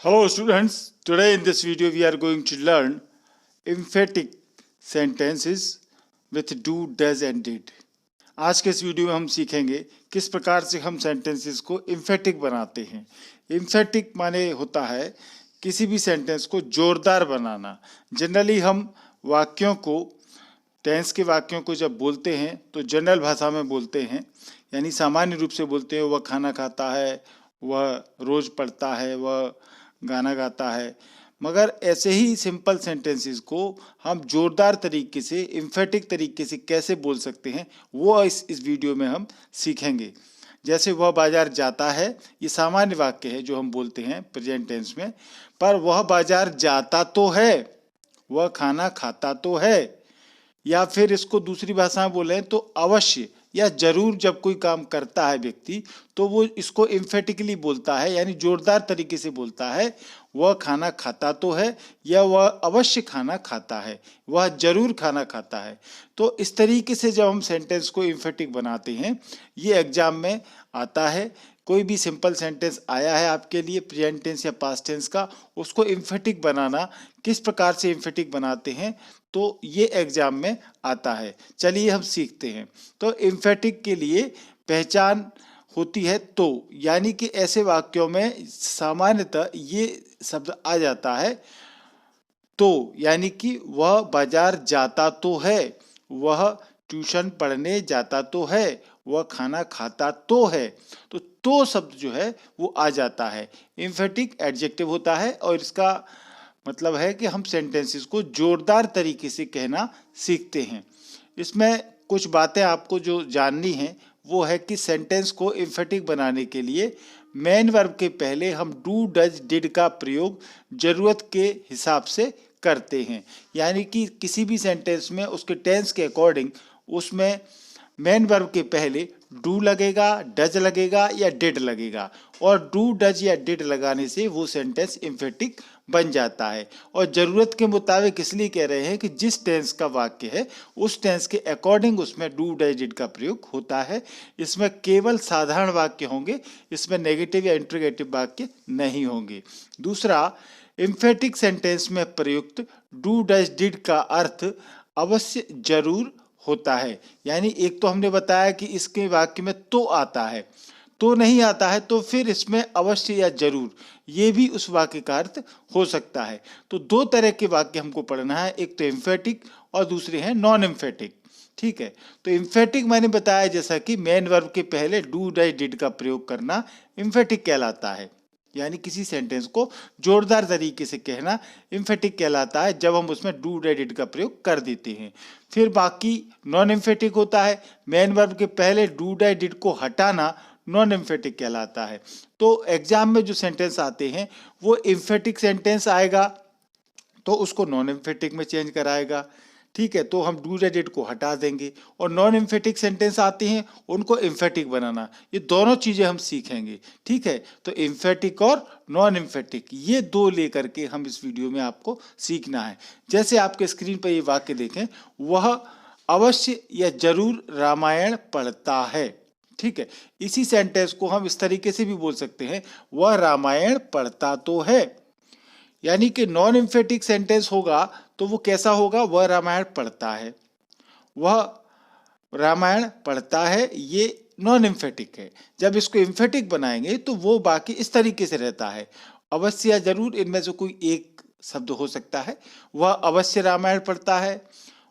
Hello students, today in this video we are going to learn emphatic sentences with do, does and did. आज के इस video में हम सीखेंगे किस प्रकार से हम सेंटेंसेस को emphatic बनाते हैं। emphatic माने होता है किसी भी सेंटेंस को जोरदार बनाना। जनरली हम वाक्यों को टेंस के वाक्यों को जब बोलते हैं तो जनरल भाषा में बोलते हैं, यानी सामान्य रूप से बोलते हैं वह खाना खाता है, वह रोज पढ़ता है, वह गाना गाता है। मगर ऐसे ही सिंपल सेंटेंसेस को हम जोरदार तरीके से एम्फेटिक तरीके से कैसे बोल सकते हैं वो इस वीडियो में हम सीखेंगे। जैसे वह बाजार जाता है, ये सामान्य वाक्य है जो हम बोलते हैं प्रेजेंट टेंस में, पर वह बाजार जाता तो है, वह खाना खाता तो है। या फिर इसको दूसरी भाषा में बोलें तो अवश्य या जरूर जब कोई काम करता है व्यक्ति तो वो इसको एम्फेटिकली बोलता है, यानी जोरदार तरीके से बोलता है वह खाना खाता तो है, या वह अवश्य खाना खाता है, वह जरूर खाना खाता है। तो इस तरीके से जब हम सेंटेंस को एम्फेटिक बनाते हैं, ये एग्जाम में आता है। कोई भी सिंपल सेंटेंस आया है आपके लिए प्रेजेंट टेंस या पास्ट टेंस का, उसको एम्फेटिक बनाना किस प्रकार से एम्फेटिक बनाते हैं तो ये एग्जाम में आता है। चलिए हम सीखते हैं। तो एम्फेटिक के लिए पहचान होती है तो, यानी कि ऐसे वाक्यों में सामान्यतः ये शब्द आ जाता है तो, यानी कि वह बाजार जाता तो है, वह ट्यूशन पढ़ने जाता तो है, वह खाना खाता तो है। तो शब्द जो है वो आ जाता है। एम्फेटिक एडजेक्टिव होता है और इसका मतलब है कि हम सेंटेंसेस को जोरदार तरीके से कहना सीखते हैं। इसमें कुछ बातें आपको जो जाननी है वो है कि सेंटेंस को एम्फेटिक बनाने के लिए मेन वर्ब के पहले हम डू, डज, डिड का प्रयोग जरूरत के हिसाब से करते हैं। यानी कि किसी भी सेंटेंस में उसके टेंस के अकॉर्डिंग उसमें मेन वर्ब के पहले डू लगेगा, डज लगेगा या डिड लगेगा, और डू, डज या डिड लगाने से वो सेंटेंस एम्फेटिक बन जाता है। और ज़रूरत के मुताबिक इसलिए कह रहे हैं कि जिस टेंस का वाक्य है उस टेंस के अकॉर्डिंग उसमें डू, डज, डिड का प्रयोग होता है। इसमें केवल साधारण वाक्य होंगे, इसमें नेगेटिव या इंट्रोगेटिव वाक्य नहीं होंगे। दूसरा, एम्फेटिक सेंटेंस में प्रयुक्त डू, डज, डिड का अर्थ अवश्य, जरूर होता है। यानी एक तो हमने बताया कि इसके वाक्य में तो आता है, तो नहीं आता है तो फिर इसमें अवश्य या जरूर ये भी उस वाक्य का अर्थ हो सकता है। तो दो तरह के वाक्य हमको पढ़ना है, एक तो एम्फेटिक और दूसरे हैं नॉन एम्फेटिक। ठीक है, तो एम्फेटिक मैंने बताया जैसा कि मेन वर्ब के पहले डू, डज, डिड का प्रयोग करना एम्फेटिक कहलाता है, यानी किसी सेंटेंस को जोरदार तरीके से कहना एम्फेटिक कहलाता है जब हम उसमें डू, डज, डिड का प्रयोग कर देते हैं। फिर बाकी नॉन एम्फेटिक होता है, मेन वर्ब के पहले डू, डज, डिड को हटाना नॉन एम्फेटिक कहलाता है। तो एग्जाम में जो सेंटेंस आते हैं वो एम्फेटिक सेंटेंस आएगा तो उसको नॉन एम्फेटिक में चेंज कराएगा। ठीक है, तो हम डू, डज, डिड को हटा देंगे, और नॉन एम्फेटिक सेंटेंस आते हैं उनको एम्फेटिक बनाना। ये दोनों चीजें हम सीखेंगे। ठीक है, तो एम्फेटिक और नॉन एम्फेटिक ये दो लेकर के हम इस वीडियो में आपको सीखना है। जैसे आपके स्क्रीन पर ये वाक्य देखें, वह अवश्य या जरूर रामायण पढ़ता है। ठीक है, इसी सेंटेंस को हम इस तरीके से भी बोल सकते हैं, वह रामायण पढ़ता तो है। यानी कि नॉन एम्फेटिक सेंटेंस होगा तो वो कैसा होगा, वह रामायण पढ़ता है, वह रामायण पढ़ता है, ये नॉन एम्फेटिक है। जब इसको एम्फेटिक बनाएंगे तो वो बाकी इस तरीके से रहता है, अवश्य या जरूर इनमें से कोई एक शब्द हो सकता है, वह अवश्य रामायण पढ़ता है,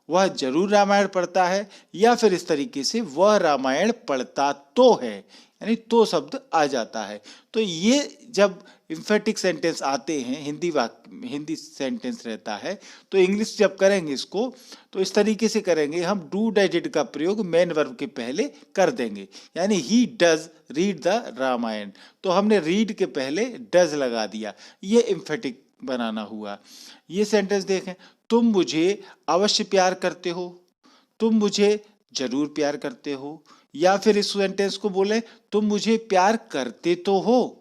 वह जरूर रामायण पढ़ता है, या फिर इस तरीके से वह रामायण पढ़ता तो है, यानी तो शब्द आ जाता है। तो ये जब एम्फेटिक सेंटेंस आते हैं, हिंदी सेंटेंस रहता है, तो इंग्लिश जब करेंगे इसको तो इस तरीके से करेंगे, हम डू, डज, डिड का प्रयोग मेन वर्ब के पहले कर देंगे। यानी he does read the Ramayana, तो हमने रीड के पहले डज लगा दिया, ये एम्फेटिक बनाना हुआ। ये सेंटेंस देखें, तुम मुझे अवश्य प्यार करते हो, तुम मुझे जरूर प्यार करते हो, या फिर इस सेंटेंस को बोले, तुम मुझे प्यार करते तो हो।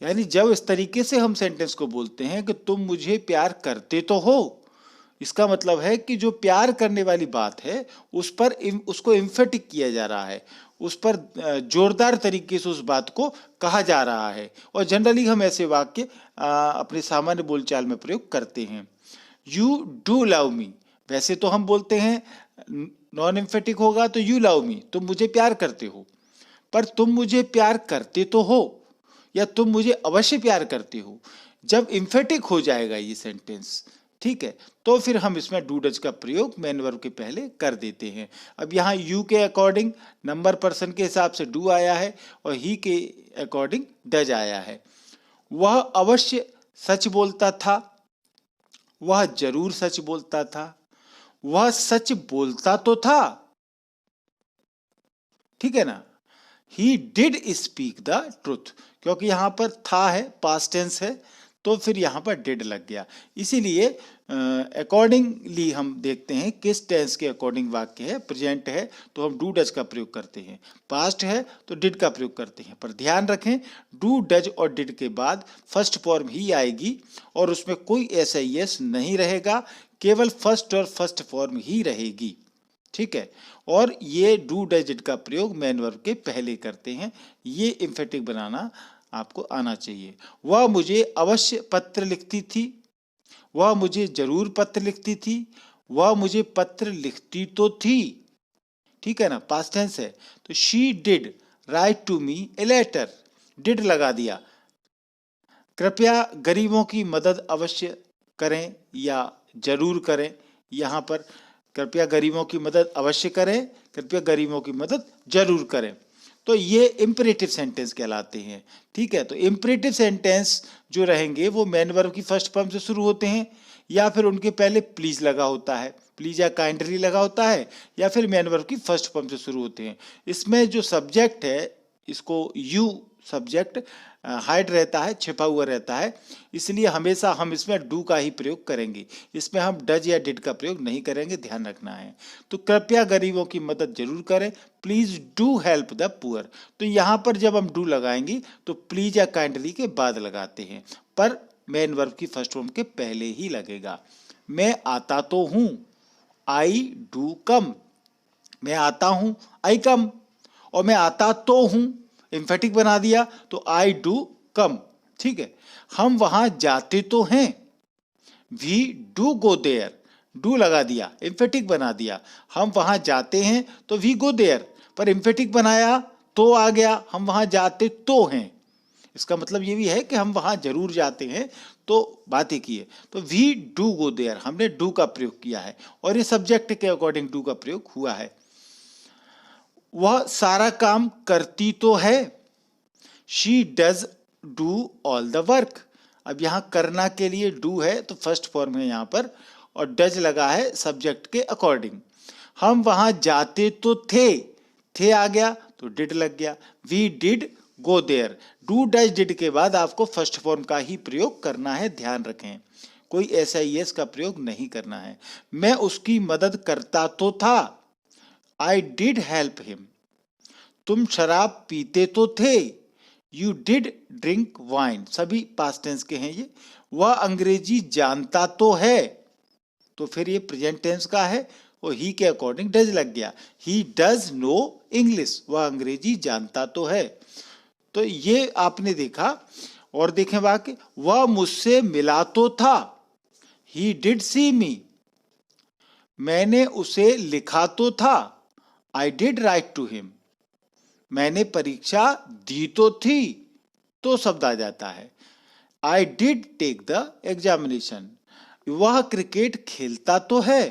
यानी जब इस तरीके से हम सेंटेंस को बोलते हैं कि तुम मुझे प्यार करते तो हो, इसका मतलब है कि जो प्यार करने वाली बात है उसको एम्फेटिक किया जा रहा है, उस पर जोरदार तरीके से उस बात को कहा जा रहा है। और जनरली हम ऐसे वाक्य अपने सामान्य बोलचाल में प्रयोग करते हैं। यू डू लव मी, वैसे तो हम बोलते हैं नॉन एम्फेटिक होगा तो यू लव मी, तुम मुझे प्यार करते हो, पर तुम मुझे प्यार करते तो हो या तुम मुझे अवश्य प्यार करते हो। जब एम्फेटिक हो जाएगा ये सेंटेंस, ठीक है, तो फिर हम इसमें डू डज का प्रयोग मेन वर्ब के पहले कर देते हैं। अब यहाँ यू के अकॉर्डिंग नंबर पर्सन के हिसाब से डू आया है और ही के अकॉर्डिंग डज आया है। वह अवश्य सच बोलता था, वह जरूर सच बोलता था, वह सच बोलता तो था, ठीक है ना। He did speak the truth, क्योंकि यहां पर था है, पास्ट टेंस है, तो फिर यहां पर डिड लग गया। इसीलिए अकॉर्डिंगली हम देखते हैं किस टेंस के अकॉर्डिंग वाक्य है। प्रेजेंट है तो हम डू डज का प्रयोग करते हैं, पास्ट है तो डिड का प्रयोग करते हैं। पर ध्यान रखें, डू डज और डिड के बाद फर्स्ट फॉर्म ही आएगी और उसमें कोई एस नहीं रहेगा, केवल फर्स्ट और फर्स्ट फॉर्म ही रहेगी, ठीक है। और ये डू डज डिड का प्रयोग मेन वर्ब के पहले करते हैं। ये एम्फेटिक बनाना आपको आना चाहिए। वह मुझे अवश्य पत्र लिखती थी, वह मुझे जरूर पत्र लिखती थी, वह मुझे पत्र लिखती तो थी, ठीक है ना, पास्ट टेंस है। तो she did write to me a letter, did लगा दिया। कृपया गरीबों की मदद अवश्य करें या जरूर करें, यहाँ पर कृपया गरीबों की मदद अवश्य करें, कृपया गरीबों की मदद जरूर करें। तो ये इम्परेटिव सेंटेंस कहलाते हैं, ठीक है। तो इम्परेटिव सेंटेंस जो रहेंगे वो मेन वर्ब की फर्स्ट फॉर्म से शुरू होते हैं या फिर उनके पहले प्लीज लगा होता है, प्लीज या काइंडली लगा होता है, या फिर मेन वर्ब की फर्स्ट फॉर्म से शुरू होते हैं। इसमें जो सब्जेक्ट है इसको यू सब्जेक्ट हाइड रहता है, छिपा हुआ रहता है, इसलिए हमेशा हम इसमें डू का ही प्रयोग करेंगे, इसमें हम डज या डिड का प्रयोग नहीं करेंगे, ध्यान रखना है। तो कृपया गरीबों की मदद जरूर करें, please do help the poor. तो यहाँ पर जब हम डू लगाएंगे तो प्लीज या काइंडली के बाद लगाते हैं, पर मेन वर्ब की फर्स्ट फॉर्म के पहले ही लगेगा। मैं आता तो हूं, आई डू कम, मैं आता हूं, आई कम, और मैं आता तो हूं, एम्फेटिक बना दिया तो आई डू कम, ठीक है। हम वहां जाते तो हैं, we do go there, do लगा दिया, एम्फेटिक बना दिया। हम वहां जाते हैं तो वी गो देयर, पर एम्फेटिक बनाया तो आ गया, हम वहां जाते तो हैं। इसका मतलब ये भी है कि हम वहां जरूर जाते हैं, तो बात एक ही है। तो वी डू गो देयर, हमने डू का प्रयोग किया है और ये सब्जेक्ट के अकॉर्डिंग डू का प्रयोग हुआ है। वह सारा काम करती तो है, she does do all the work. अब यहां करना के लिए डू है तो फर्स्ट फॉर्म है यहां पर, और डज लगा है सब्जेक्ट के अकॉर्डिंग। हम वहां जाते तो थे आ गया तो डिड लग गया, we did go there. Do does did के बाद आपको फर्स्ट फॉर्म का ही प्रयोग करना है, ध्यान रखें, कोई एस का प्रयोग नहीं करना है। मैं उसकी मदद करता तो था, आई डिड हेल्प हिम। तुम शराब पीते तो थे, यू डिड ड्रिंक वाइन, सभी पास्ट टेंस के हैं ये। वह अंग्रेजी जानता तो है, तो फिर ये प्रेजेंट टेंस का है और ही के अकॉर्डिंग डज लग गया, ही डज नो इंग्लिश, वह अंग्रेजी जानता तो है। तो ये आपने देखा। और देखें वाक्य, वह मुझसे मिला तो था, ही डिड सी मी। मैंने उसे लिखा तो था, I did write to him. मैंने परीक्षा दी तो थी, तो शब्द आ जाता है, I did take the examination. वह क्रिकेट खेलता तो है,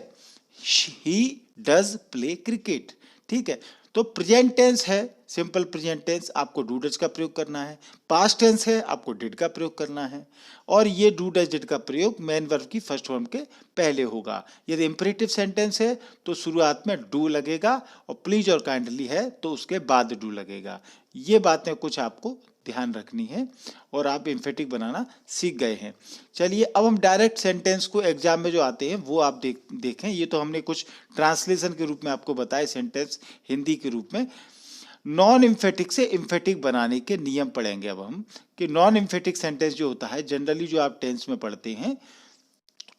ही डज प्ले क्रिकेट, ठीक है। तो प्रेजेंट टेंस है, सिंपल प्रेजेंट टेंस, आपको डू डज का प्रयोग करना है। पास्ट टेंस है, आपको डिड का प्रयोग करना है। और ये डू डज डिड का प्रयोग मेन वर्ब की फर्स्ट फॉर्म के पहले होगा। यदि इंपरेटिव सेंटेंस है तो शुरुआत में डू लगेगा, और प्लीज और काइंडली है तो उसके बाद डू लगेगा। ये बातें कुछ आपको ध्यान रखनी है और आप एम्फेटिक बनाना सीख गए हैं। चलिए अब हम डायरेक्ट सेंटेंस को एग्जाम में जो आते हैं वो आप देखें। ये तो हमने कुछ ट्रांसलेशन के रूप में आपको बताए सेंटेंस हिंदी के रूप में। नॉन एम्फेटिक से एम्फेटिक बनाने के नियम पढ़ेंगे अब हम, कि नॉन एम्फेटिक सेंटेंस जो होता है जनरली जो आप टेंस में पढ़ते हैं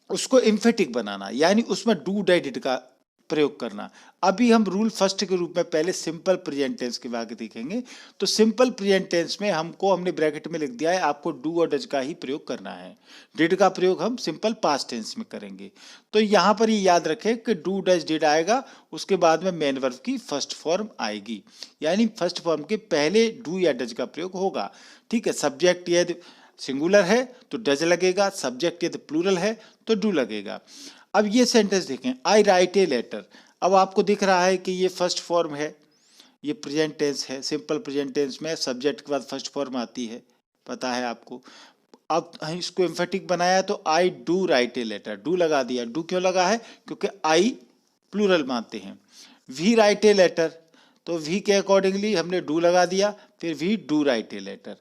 उसको एम्फेटिक बनाना, यानी उसमें डू डज डिड का प्रयोग करना। अभी हम रूल फर्स्ट के रूप में पहले सिंपल प्रेजेंट टेंस के वाक्य देखेंगे। तो सिंपल प्रेजेंट टेंस में हमने ब्रैकेट में लिख दिया है, आपको डू और डज का ही प्रयोग करना है। डिड का प्रयोग हम सिंपल पास्ट टेंस में करेंगे। तो यहां पर ये याद रखें कि डू डज डिड आएगा, उसके बाद में मेन वर्ब की फर्स्ट फॉर्म आएगी, यानी फर्स्ट फॉर्म के पहले डू या डज का प्रयोग होगा। ठीक है, सब्जेक्ट यदि सिंगुलर है तो डज लगेगा, सब्जेक्ट यदि प्लूरल है तो डू लगेगा। अब ये सेंटेंस देखें, आई राइट ए लेटर। अब आपको दिख रहा है कि ये फर्स्ट फॉर्म है, ये प्रेजेंट टेंस है। सिंपल प्रेजेंट टेंस में सब्जेक्ट के बाद फर्स्ट फॉर्म आती है, पता है आपको। अब इसको एम्फेटिक बनाया तो I do write a letter, do लगा दिया। डू क्यों लगा है? क्योंकि आई प्लूरल मानते हैं। वी राइट ए लेटर, तो वी के अकॉर्डिंगली हमने डू लगा दिया, फिर we do write a letter.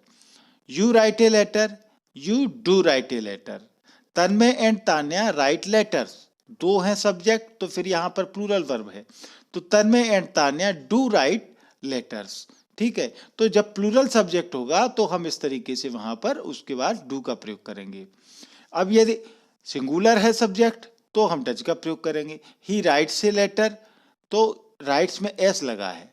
You write a letter, you do write a letter. Tanmay and Tanya write letters, दो हैं सब्जेक्ट, तो फिर यहां पर प्लूरल वर्ब है, तो Tanmay and Tanya do write letters. ठीक है, तो जब प्लूरल सब्जेक्ट होगा तो हम इस तरीके से वहां पर उसके बाद डू का प्रयोग करेंगे। अब यदि सिंगुलर है सब्जेक्ट तो हम डज का प्रयोग करेंगे। ही राइट्स ए लेटर, तो राइट्स में एस लगा है,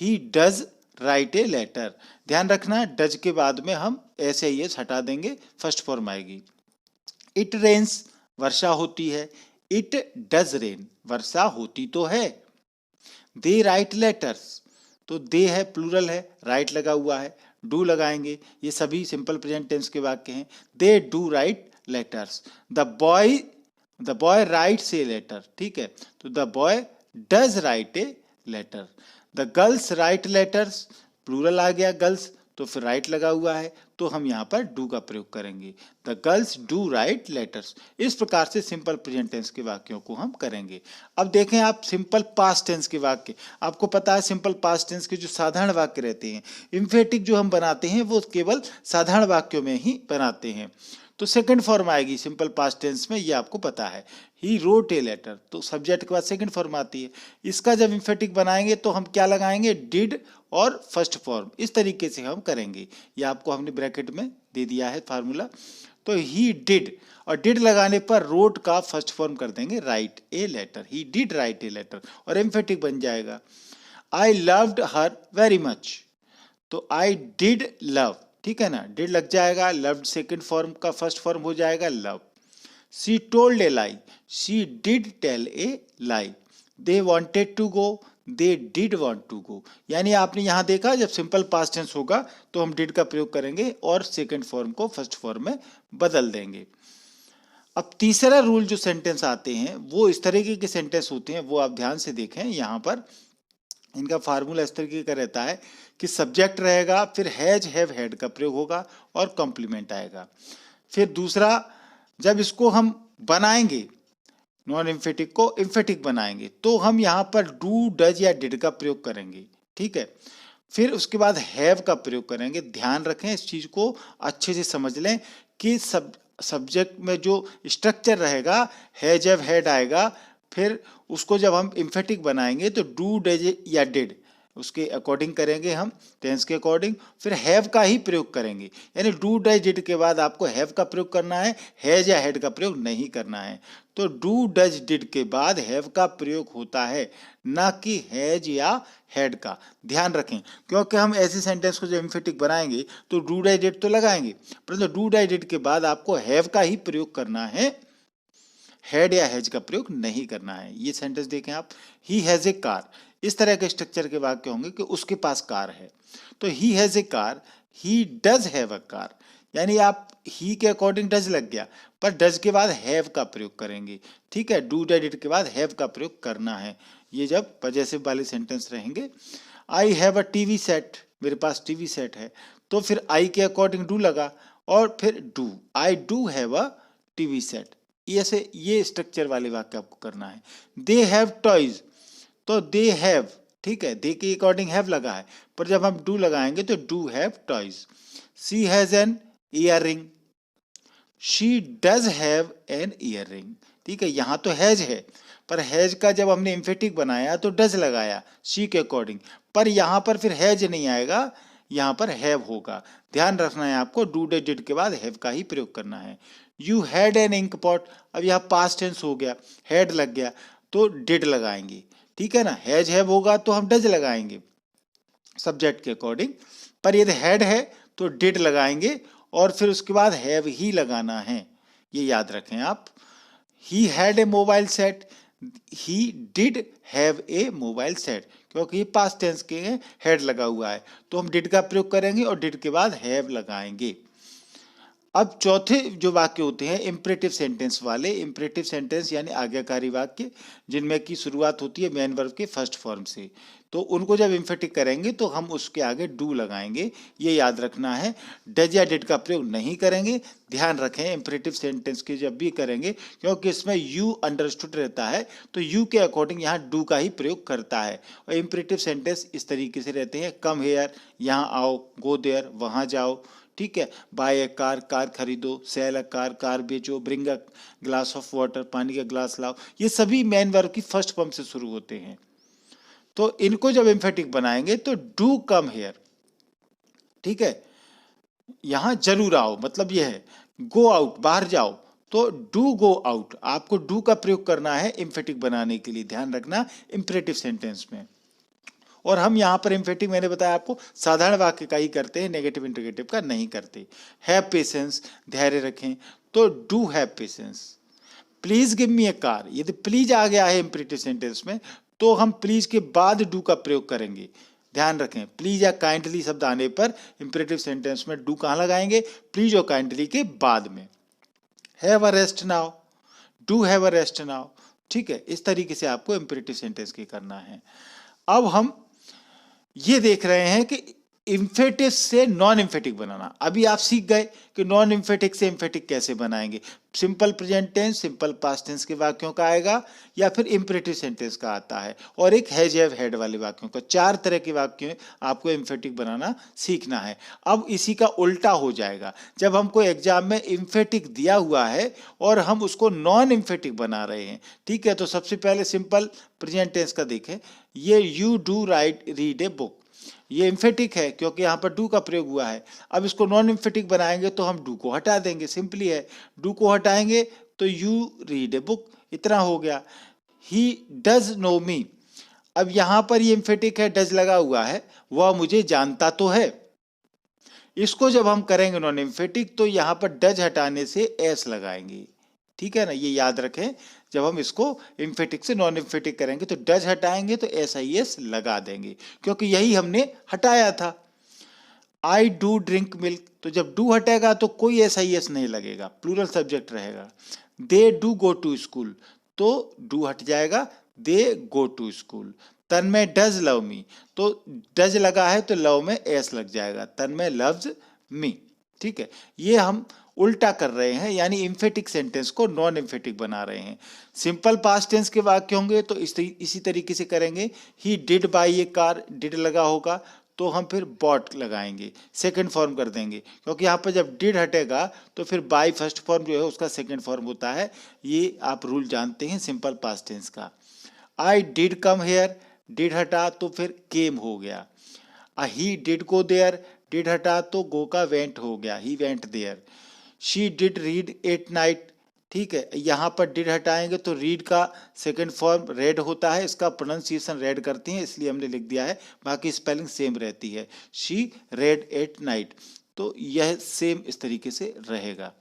he does write a letter. ध्यान रखना, डज के बाद में हम ऐसे ही हटा देंगे, फर्स्ट फॉर्म आएगी। इट रेन्स, वर्षा होती है। इट डज रेन, वर्षा होती तो है। दे राइट लेटर्स, तो दे है प्लूरल है, राइट लगा हुआ है, डू लगाएंगे। ये सभी सिंपल प्रेजेंट टेंस के वाक्य हैं। They do write letters. The boy writes a letter. ठीक है, तो the boy does write a letter. The girls write letters, plural आ गया गर्ल्स, तो फिर राइट लगा हुआ है, तो हम यहाँ पर डू का प्रयोग करेंगे। The girls do write letters. इस प्रकार से सिंपल प्रेजेंट टेंस के वाक्यों को हम करेंगे। अब देखें आप सिंपल पास्ट टेंस के वाक्य। आपको पता है सिंपल पास्ट टेंस के जो साधारण वाक्य रहते हैं, इम्फेटिक जो हम बनाते हैं वो केवल साधारण वाक्यों में ही बनाते हैं। तो सेकंड फॉर्म आएगी सिंपल पास्ट टेंस में, ये आपको पता है। ही रोट ए लेटर, तो सब्जेक्ट के बाद सेकंड फॉर्म आती है। इसका जब इम्फेटिक बनाएंगे तो हम क्या लगाएंगे? डिड और फर्स्ट फॉर्म, इस तरीके से हम करेंगे। ये आपको हमने ब्रैकेट में दे दिया है फार्मूला। तो ही डिड, और डिड लगाने पर रोट का फर्स्ट फॉर्म कर देंगे write a letter. He did write a letter, और एम्फेटिक बन जाएगा। I loved her very much, तो आई डिड लव, ठीक है ना, डिड लग जाएगा, लव्ड सेकंड फॉर्म का फर्स्ट फॉर्म हो जाएगा love. She told a lie, she did tell a lie. They wanted to go, they did want to go. यानी आपने यहां देखा, जब सिंपल पास्ट टेंस होगा तो हम डिड का प्रयोग करेंगे और सेकंड फॉर्म को फर्स्ट फॉर्म में बदल देंगे। अब तीसरा रूल जो सेंटेंस आते हैं वो इस तरीके के सेंटेंस होते हैं, वो आप ध्यान से देखें। यहां पर इनका फार्मूला इस तरीके का रहता है कि सब्जेक्ट रहेगा, फिर हैज हैव हैड का प्रयोग होगा और कॉम्प्लीमेंट आएगा। फिर दूसरा, जब इसको हम बनाएंगे नॉन एम्फेटिक को एम्फेटिक बनाएंगे तो हम यहां पर डू डज या डिड का प्रयोग करेंगे। ठीक है, फिर उसके बाद हैव का प्रयोग करेंगे। ध्यान रखें, इस चीज को अच्छे से समझ लें कि सब्जेक्ट में जो स्ट्रक्चर रहेगा हैज हैव हैड आएगा, फिर उसको जब हम एम्फेटिक बनाएंगे तो डू डज या डिड उसके अकॉर्डिंग करेंगे हम, टेंस के अकॉर्डिंग। फिर हैव का ही प्रयोग करेंगे, यानी डू डज डिड के बाद आपको हैव का प्रयोग करना है, हैज या हैड का प्रयोग नहीं करना है। तो डू डज डिड के बाद हैव का प्रयोग होता है, ना कि हैज या हैड का। ध्यान रखें, क्योंकि हम ऐसे सेंटेंस को जब एम्फेटिक बनाएंगे तो डू डज डिड तो लगाएंगे, परंतु डू डज डिड के बाद आपको हैव का ही प्रयोग करना है, हैड या हैज का प्रयोग नहीं करना है। ये सेंटेंस देखें आप, ही हैज ए कार। इस तरह के स्ट्रक्चर के वाक्य होंगे कि उसके पास कार है, तो he has a car, he does have a car. यानी आप ही के अकॉर्डिंग डज लग गया, पर डज के बाद हैव का प्रयोग करेंगे। ठीक है, डू डज डिड के बाद हैव का प्रयोग करना है। ये जब पजेसिव वाले सेंटेंस रहेंगे। I have a TV set, मेरे पास टीवी सेट है, तो फिर आई के अकॉर्डिंग डू लगा और फिर do, I do have a TV set. ऐसे ये स्ट्रक्चर वाले वाक्य आपको करना है। दे हैव टॉयज, तो दे हैव, ठीक है, दे के अकॉर्डिंग हैव लगा है, पर जब हम डू लगाएंगे तो do have toys. She has an ear ring, she does have an ear ring. ठीक है, यहां तो हैज है, पर हैज का जब हमने एम्फेटिक बनाया तो डज लगाया शी के अकॉर्डिंग, पर यहां पर फिर हैज नहीं आएगा, यहां पर हैव होगा। ध्यान रखना है आपको, डू डज डिड के बाद हैव का ही प्रयोग करना है। You had an ink pot, अब यहाँ पास्ट टेंस हो गया, हैड लग गया तो डिड लगाएंगे, ठीक है ना। हैज हैव होगा तो हम डज लगाएंगे सब्जेक्ट के अकॉर्डिंग, पर यदि हैड है तो डिड लगाएंगे और फिर उसके बाद हैव ही लगाना है, ये याद रखें आप। He had a mobile set, he did have a mobile set, क्योंकि ये पास्ट टेंस के हैड लगा हुआ है तो हम डिड का प्रयोग करेंगे और डिड के बाद हैव लगाएंगे। अब चौथे जो वाक्य होते हैं इंपरेटिव सेंटेंस वाले, इंपरेटिव सेंटेंस यानी आज्ञाकारी वाक्य जिनमें की शुरुआत होती है मेन वर्ब के फर्स्ट फॉर्म से, तो उनको जब इंफेटिक करेंगे तो हम उसके आगे डू लगाएंगे, ये याद रखना है। डज या डिड का प्रयोग नहीं करेंगे, ध्यान रखें इंपरेटिव सेंटेंस के जब भी करेंगे, क्योंकि इसमें यू अंडरस्टूड रहता है तो यू के अकॉर्डिंग यहाँ डू का ही प्रयोग करता है। और इंपरेटिव सेंटेंस इस तरीके से रहते हैं, कम हेयर यहाँ आओ, गो देयर वहाँ जाओ, ठीक है, बाय ए कार, कार खरीदो, सेल अ कार, कार बेचो, bring a glass of water, पानी का ग्लास लाओ, ये सभी मेन वर्ब की फर्स्ट फॉर्म से शुरू होते हैं। तो इनको जब एम्फेटिक बनाएंगे तो डू कम हेयर, ठीक है, यहां जरूर आओ मतलब यह है, गो आउट बाहर जाओ तो डू गो आउट, आपको डू का प्रयोग करना है एम्फेटिक बनाने के लिए, ध्यान रखना इंपरेटिव सेंटेंस में। और हम यहाँ पर एम्फेटिक मैंने बताया आपको साधारण वाक्य का ही करते हैं, नेगेटिव इंटरोगेटिव का नहीं करते। हैव पेशेंस, धैर्य रखें तो do have patience. Please give me A car, यदि प्लीज आ गया है इंपरेटिव सेंटेंस में तो हम प्लीज के बाद डू का प्रयोग करेंगे, ध्यान रखें। प्लीज या काइंडली शब्द आने पर इंपरेटिव सेंटेंस में डू कहाँ लगाएंगे, प्लीज और काइंडली के बाद में। Have a rest now, do have a rest now, ठीक है, इस तरीके से आपको इंपरेटिव सेंटेंस की करना है। अब हम ये देख रहे हैं कि इम्फेटिक से नॉन इम्फेटिक बनाना। अभी आप सीख गए कि नॉन इम्फेटिक से इम्फेटिक कैसे बनाएंगे, simple present tense, simple past tense के वाक्यों का आएगा या फिर इम्परेटिव सेंटेंस का आता है, और एक हैज हैव हैड वाले वाक्यों का। 4 तरह के वाक्यों आपको इम्फेटिक बनाना सीखना है। अब इसी का उल्टा हो जाएगा, जब हमको एग्जाम में इम्फेटिक दिया हुआ है और हम उसको नॉन इम्फेटिक बना रहे हैं, ठीक है। तो सबसे पहले सिंपल प्रेजेंट टेंस का देखें, ये you do right read a book, ये इम्फेटिक है क्योंकि यहाँ पर डू का प्रयोग हुआ है। अब इसको नॉन इम्फेटिक बनाएंगे तो हम डू को हटा देंगे, सिंपली है, डू को हटाएंगे तो यू रीड ए बुक, इतना हो गया। ही डज नो मी, अब यहाँ पर ये इम्फेटिक है, डज लगा हुआ है, वह मुझे जानता तो है। इसको जब हम करेंगे नॉन इम्फेटिक तो यहाँ पर डज हटाने से एस लगाएंगे, ठीक है ना, ये याद रखें। जब हम इसको इम्फेटिक से नॉन इम्फेटिक करेंगे तो डज हटाएंगे तो एस आई एस लगा देंगे, क्योंकि यही हमने हटाया था। आई डू ड्रिंक मिल्क, तो जब डू हटेगा तो कोई एस आई एस नहीं लगेगा, प्लूरल सब्जेक्ट रहेगा। They do go to school, तो डू हट जाएगा, they go to school. Tanmay does love me, तो डज लगा है तो लव में एस लग जाएगा, तन्मय लव्स मी, ठीक है। ये हम उल्टा कर रहे हैं, यानी इम्फेटिक सेंटेंस को नॉन इम्फेटिक बना रहे हैं। सिंपल पास्ट टेंस के वाक्य होंगे तो इसी तरीके से करेंगे। He did by A car, did लगा होगा तो हम फिर बॉट लगाएंगे, सेकंड फॉर्म कर देंगे, क्योंकि यहाँ पर जब डिड हटेगा तो फिर बाई फर्स्ट फॉर्म जो है उसका सेकंड फॉर्म होता है, ये आप रूल जानते हैं सिंपल पास्ट टेंस का। I did come here, did हटा तो फिर केम हो गया। He did go there, did हटा तो गो का वेंट हो गया, he went there. She did read at night, ठीक है, यहाँ पर डिड हटाएंगे तो रीड का सेकंड फॉर्म रेड होता है, इसका प्रोनाउंसिएशन रेड करती है इसलिए हमने लिख दिया है, बाकी स्पेलिंग सेम रहती है। शी रेड एट नाइट, तो यह सेम इस तरीके से रहेगा।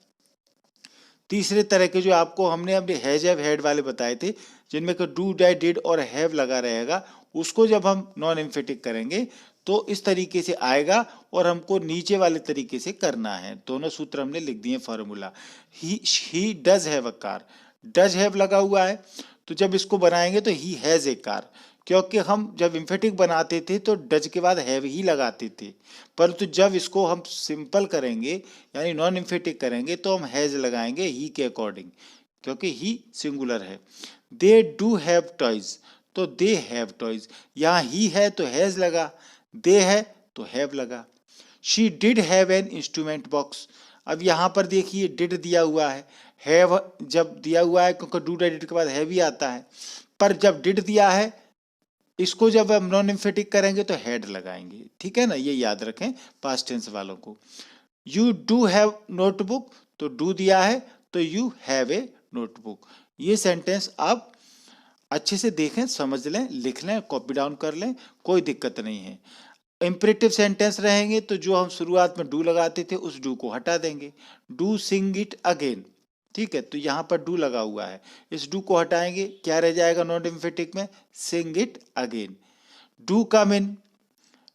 तीसरे तरह के जो आपको हमने अपने हैज हैव हैड वाले बताए थे, जिनमें को डू डैड डिड और हैव लगा रहेगा, उसको जब हम नॉन एम्फेटिक करेंगे तो इस तरीके से आएगा और हमको नीचे वाले तरीके से करना है। दोनों सूत्र हमने लिख दिए formula. He does have a car, does have लगा हुआ है तो जब इसको बनाएंगे तो ही हैज ए कार, क्योंकि हम जब इम्फेटिक बनाते थे तो डज के बाद हैव ही लगाते थे, परंतु जब इसको हम सिंपल करेंगे यानी नॉन इम्फेटिक करेंगे तो हम हैज लगाएंगे ही के अकॉर्डिंग, क्योंकि ही सिंगुलर है। दे डू हैव टॉयज, तो दे हैव टॉयज, यहाँ ही है तो हैज लगा, दे है तो हैव लगा। She did have an instrument box, अब यहाँ पर देखिए डिड दिया हुआ है, हैव जब दिया हुआ है क्योंकि डू डिड के बाद हैव ही आता है, पर जब डिड दिया है इसको जब हम नॉन एम्फेटिक करेंगे तो हैड लगाएंगे, ठीक है ना, ये याद रखें पास्ट टेंस वालों को। यू डू हैव नोटबुक, तो डू दिया है तो यू हैव ए नोटबुक। ये सेंटेंस आप अच्छे से देखें, समझ लें, लिख लें, कॉपी डाउन कर लें, कोई दिक्कत नहीं है। इम्परेटिव सेंटेंस रहेंगे तो जो हम शुरुआत में डू लगाते थे उस डू को हटा देंगे। डू सिंग इट अगेन, ठीक है, तो यहाँ पर डू लगा हुआ है, इस डू को हटाएंगे, क्या रह जाएगा नॉन एम्फेटिक में, sing it again. Do come in,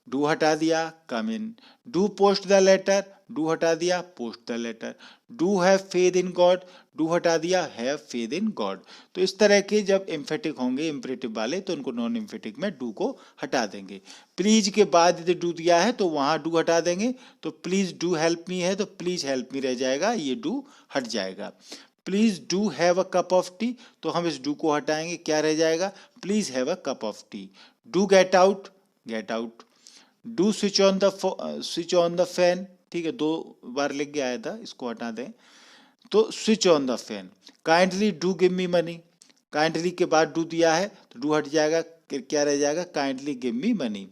do हटा दिया, come in. Do post the letter, do हटा दिया, post the letter. Do have faith in God, do हटा दिया, हैव फेथ इन गॉड। तो इस तरह के जब एम्फेटिक होंगे इम्परेटिव वाले तो उनको नॉन एम्फेटिक में डू को हटा देंगे। प्लीज के बाद यदि डू दिया है तो वहां डू हटा देंगे, तो प्लीज डू हेल्प मी है तो प्लीज हेल्प मी रह जाएगा, ये डू हट जाएगा। Please do have a cup of T, तो हम इस डू को हटाएंगे, क्या रह जाएगा, please have a cup of T. Do get out, get out. Do switch on the fan, ठीक है, 2 बार लिख के आया था, इसको हटा दें, तो switch on the fan. Kindly do give me money, kindly के बाद डू दिया है तो डू हट जाएगा, क्या रह जाएगा, kindly give me money.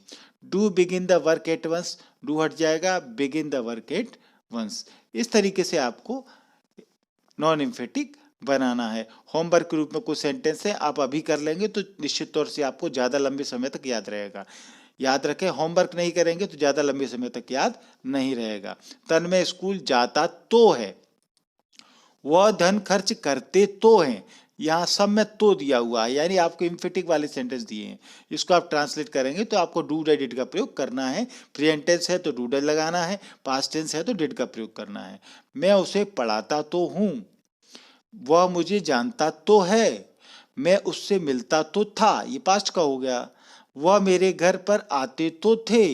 Do begin the work at once, do हट जाएगा, begin the work at once. इस तरीके से आपको नॉन एम्फेटिक बनाना है। होमवर्क के रूप में कुछ सेंटेंस है, आप अभी कर लेंगे तो निश्चित तौर से आपको ज़्यादा लंबे समय तक याद रहेगा। याद रखें, होमवर्क नहीं करेंगे तो ज़्यादा लंबे समय तक याद नहीं रहेगा। तन्मय स्कूल जाता तो है, वह धन खर्च करते तो हैं, यहाँ सब में तो दिया हुआ है, यानी आपको इम्फेटिक वाले सेंटेंस दिए हैं। इसको आप ट्रांसलेट करेंगे तो आपको डू डिड का प्रयोग करना है। प्रेजेंट टेंस है तो डू डिड लगाना है, पास्ट टेंस है तो डिड का प्रयोग करना है। मैं उसे पढ़ाता तो हूँ, वह मुझे जानता तो है, मैं उससे मिलता तो था, ये पास्ट का हो गया। वह मेरे घर पर आते तो थे,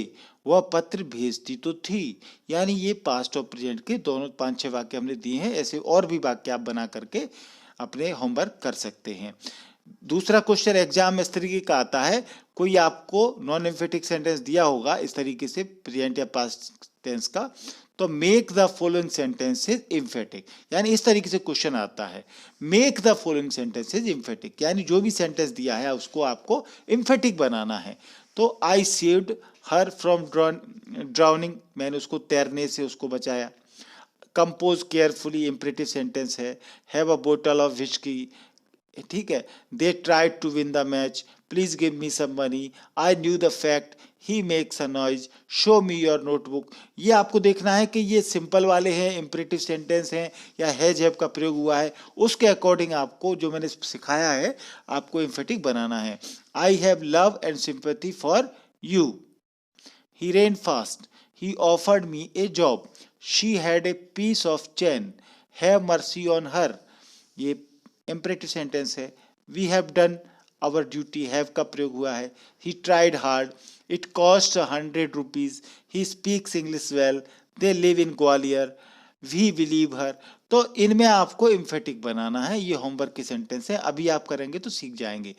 वह पत्र भेजती तो थी, यानी ये पास्ट और प्रेजेंट के दोनों 5-6 वाक्य हमने दिए हैं। ऐसे और भी वाक्य आप बना करके अपने होमवर्क कर सकते हैं। दूसरा क्वेश्चन एग्जाम में इस तरीके का आता है, कोई आपको नॉन एम्फेटिक सेंटेंस दिया होगा इस तरीके से प्रेजेंट या पास्ट टेंस का, तो make the following sentences emphatic, यानी इस तरीके से क्वेश्चन आता है, make the following sentences emphatic, यानी जो भी सेंटेंस दिया है उसको आपको एम्फेटिक बनाना है। तो I saved her from drowning, मैंने उसको तैरने से उसको बचाया। कंपोज केयरफुली, इम्परेटिव सेंटेंस है। हैव अ बोतल ऑफ विस्की, ठीक है। They tried to win the match, please give me some money, I knew the fact, he makes a noise, show me your notebook. ये आपको देखना है कि ये सिंपल वाले हैं, इम्परेटिव सेंटेंस हैं, या हैज हैव का प्रयोग हुआ है, उसके अकॉर्डिंग आपको जो मैंने सिखाया है आपको एम्फेटिक बनाना है। I have love and sympathy for you, he ran fast, he offered me a job, she had a piece of chain, have mercy on her, ये imperative sentence है। we have done our duty, have का प्रयोग हुआ है। he tried hard, it cost 100 rupees, he speaks English well, they live in Gwalior, we believe her। तो इनमें आपको emphatic बनाना है। ये होमवर्क के सेंटेंस है, अभी आप करेंगे तो सीख जाएंगे।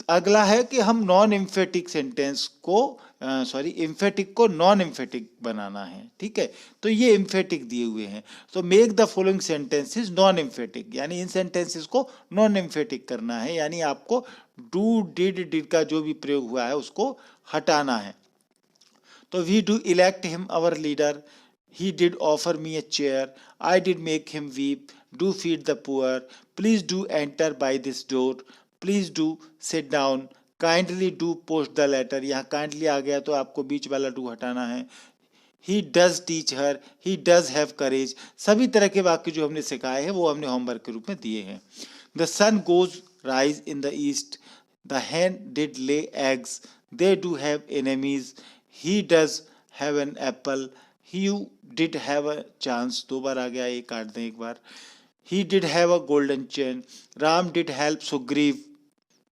अगला है कि हम नॉन एम्फेटिक सेंटेंस को एम्फेटिक को नॉन एम्फेटिक बनाना है, ठीक है। तो ये एम्फेटिक दिए हुए हैं, तो make the following sentences non emphatic, यानी इन सेंटेंसेस को नॉन एम्फेटिक करना है, यानी आपको डू डिड का जो भी प्रयोग हुआ है उसको हटाना है। तो we do elect him our leader, he did offer me a chair, I did make him weep, do feed the poor, please do enter by this door, please do sit down, kindly do post the letter। यहाँ kindly आ गया तो आपको बीच वाला do हटाना है। he does teach her, he does have courage। सभी तरह के वाक्य जो हमने सिखाए हैं वो हमने होमवर्क के रूप में दिए हैं। the sun goes rise in the east, the hen did lay eggs, they do have enemies, he does have an apple, he did have a chance, 2 बार आ गया, ये काट दें एक बार। he did have a golden chain, Ram did help Sugriv,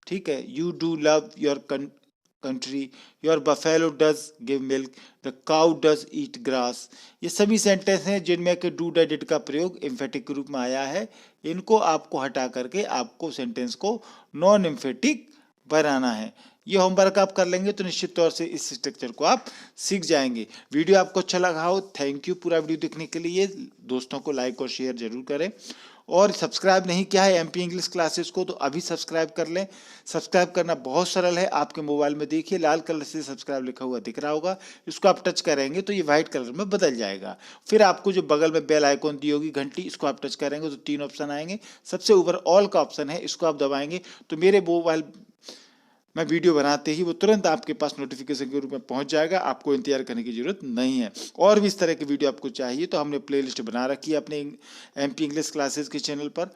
ठीक है। you do love your country, your buffalo does give milk, the cow does eat grass। ये सभी sentence हैं जिनमें कि डू डिड का प्रयोग एम्फेटिक के रूप में आया है। इनको आपको हटा करके आपको सेंटेंस को नॉन एम्फेटिक बनाना है। ये होमवर्क आप कर लेंगे तो निश्चित तौर से इस स्ट्रक्चर को आप सीख जाएंगे। वीडियो आपको अच्छा लगा हो, थैंक यू पूरा वीडियो देखने के लिए। दोस्तों को लाइक और शेयर जरूर करें और सब्सक्राइब नहीं किया है एमपी इंग्लिश क्लासेस को तो अभी सब्सक्राइब कर लें। सब्सक्राइब करना बहुत सरल है, आपके मोबाइल में देखिए लाल कलर से सब्सक्राइब लिखा हुआ दिख रहा होगा, इसको आप टच करेंगे तो ये व्हाइट कलर में बदल जाएगा। फिर आपको जो बगल में बेल आइकॉन दी होगी घंटी, इसको आप टच करेंगे तो 3 ऑप्शन आएंगे। सबसे ऊपर ऑल का ऑप्शन है, इसको आप दबाएंगे तो मेरे मोबाइल मैं वीडियो बनाते ही वो तुरंत आपके पास नोटिफिकेशन के रूप में पहुंच जाएगा, आपको इंतजार करने की जरूरत नहीं है। और भी इस तरह की वीडियो आपको चाहिए तो हमने प्लेलिस्ट बना रखी है अपने एमपी इंग्लिश क्लासेस के चैनल पर।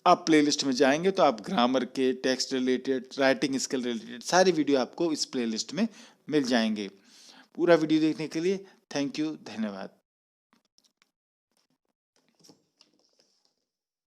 आप प्लेलिस्ट में जाएंगे तो आप ग्रामर के, text related, writing skill related सारी वीडियो आपको इस प्लेलिस्ट में मिल जाएंगे। पूरा वीडियो देखने के लिए थैंक यू, धन्यवाद।